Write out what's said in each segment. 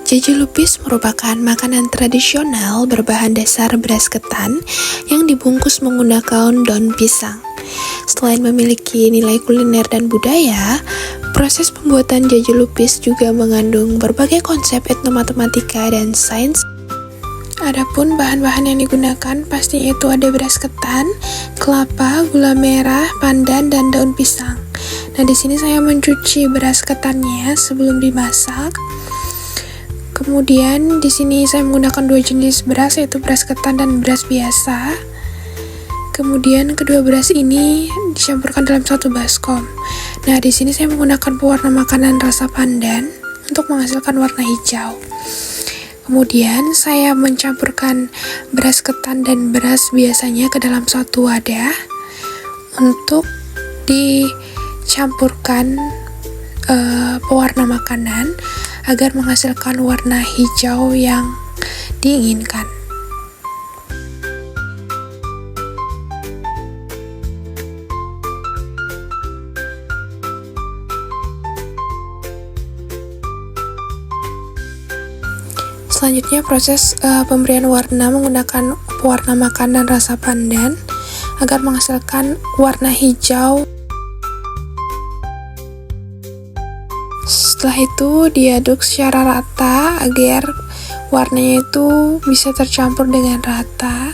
Jaji lupis merupakan makanan tradisional berbahan dasar beras ketan yang dibungkus menggunakan daun pisang. Selain memiliki nilai kuliner dan budaya, proses pembuatan jaji lupis juga mengandung berbagai konsep etnomatematika dan sains. Adapun bahan-bahan yang digunakan pasti itu ada beras ketan, kelapa, gula merah, pandan, dan daun pisang. Nah, di sini saya mencuci beras ketannya sebelum dimasak. Kemudian di sini saya menggunakan dua jenis beras, yaitu beras ketan dan beras biasa. Kemudian kedua beras ini dicampurkan dalam satu baskom. Nah, di sini saya menggunakan pewarna makanan rasa pandan untuk menghasilkan warna hijau. Kemudian saya mencampurkan beras ketan dan beras biasanya ke dalam satu wadah untuk dicampurkan pewarna makanan agar menghasilkan warna hijau yang diinginkan. Selanjutnya proses pemberian warna menggunakan pewarna makanan rasa pandan agar menghasilkan warna hijau. Setelah itu diaduk secara rata agar warnanya itu bisa tercampur dengan rata.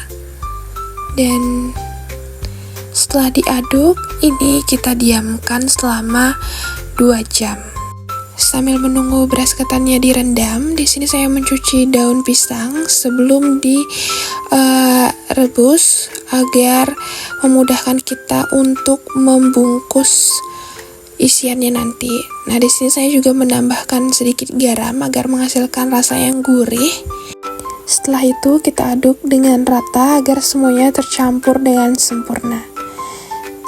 Dan setelah diaduk, ini kita diamkan selama 2 jam. Sambil menunggu beras ketannya direndam, di sini saya mencuci daun pisang sebelum direbus agar memudahkan kita untuk membungkus isiannya nanti. Nah, di sini saya juga menambahkan sedikit garam agar menghasilkan rasa yang gurih. Setelah itu kita aduk dengan rata agar semuanya tercampur dengan sempurna.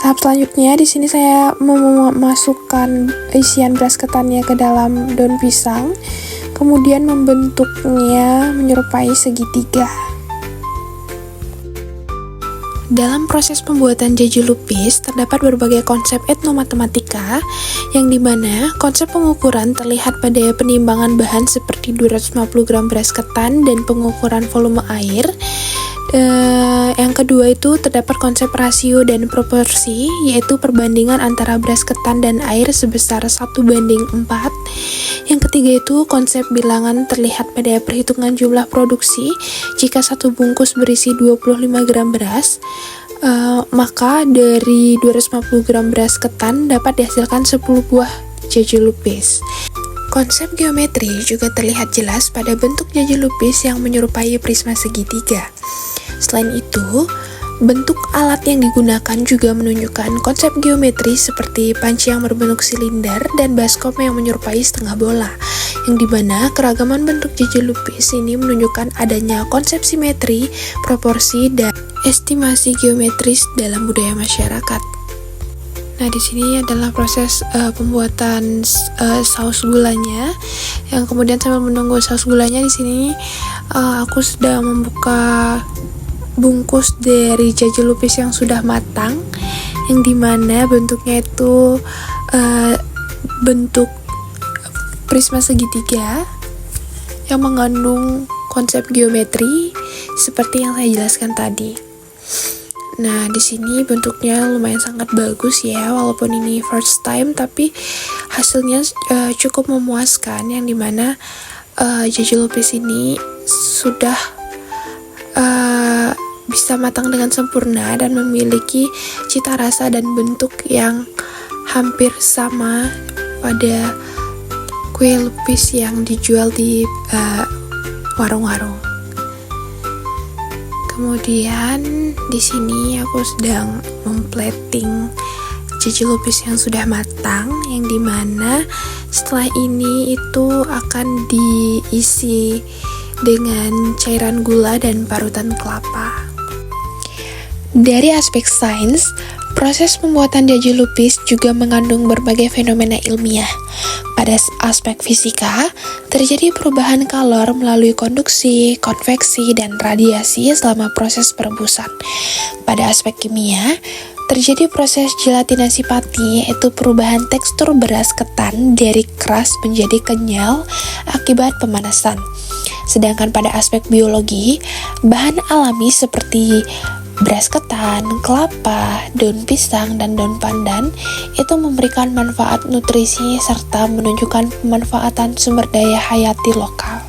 Tahap selanjutnya di sini saya memasukkan isian beras ketannya ke dalam daun pisang, kemudian membentuknya menyerupai segitiga. Dalam proses pembuatan jaji lupis terdapat berbagai konsep etnomatematika yang dimana konsep pengukuran terlihat pada penimbangan bahan seperti 250 gram beras ketan dan pengukuran volume air. Yang kedua itu terdapat konsep rasio dan proporsi, yaitu perbandingan antara beras ketan dan air sebesar 1:4. Yang ketiga itu konsep bilangan terlihat pada perhitungan jumlah produksi. Jika satu bungkus berisi 25 gram beras, maka dari 250 gram beras ketan dapat dihasilkan 10 buah jaji lupis. Konsep geometri juga terlihat jelas pada bentuk jaji lupis yang menyerupai prisma segitiga. Selain itu, bentuk alat yang digunakan juga menunjukkan konsep geometri seperti panci yang berbentuk silinder dan baskom yang menyerupai setengah bola, yang dimana keragaman bentuk jaji lupis ini menunjukkan adanya konsep simetri, proporsi, dan estimasi geometris dalam budaya masyarakat. Nah, di sini adalah proses pembuatan saus gulanya. Yang kemudian sambil menunggu saus gulanya, di sini aku sedang membuka bungkus dari jaji lupis yang sudah matang, yang dimana bentuknya itu bentuk prisma segitiga yang mengandung konsep geometri seperti yang saya jelaskan tadi. Nah, di sini bentuknya lumayan sangat bagus ya, walaupun ini first time, tapi hasilnya cukup memuaskan, yang dimana jaji lupis ini sudah bisa matang dengan sempurna dan memiliki cita rasa dan bentuk yang hampir sama pada kue lupis yang dijual di warung-warung. Kemudian di sini aku sedang memplating jaji lupis yang sudah matang, yang dimana setelah ini itu akan diisi dengan cairan gula dan parutan kelapa. Dari aspek sains, proses pembuatan jaji lupis juga mengandung berbagai fenomena ilmiah. Pada aspek fisika, terjadi perubahan kalor melalui konduksi, konveksi, dan radiasi selama proses perebusan. Pada aspek kimia, Terjadi proses gelatinasi pati, yaitu perubahan tekstur beras ketan dari keras menjadi kenyal akibat pemanasan. Sedangkan pada aspek biologi, bahan alami seperti beras ketan, kelapa, daun pisang, dan daun pandan itu memberikan manfaat nutrisi serta menunjukkan pemanfaatan sumber daya hayati lokal.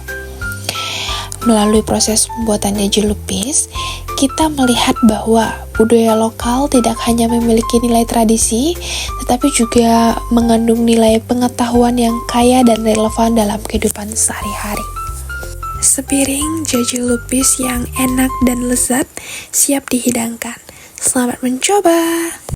Melalui proses pembuatan jaji lupis, kita melihat bahwa budaya lokal tidak hanya memiliki nilai tradisi, tetapi juga mengandung nilai pengetahuan yang kaya dan relevan dalam kehidupan sehari-hari. Sepiring jaji lupis yang enak dan lezat siap dihidangkan. Selamat mencoba!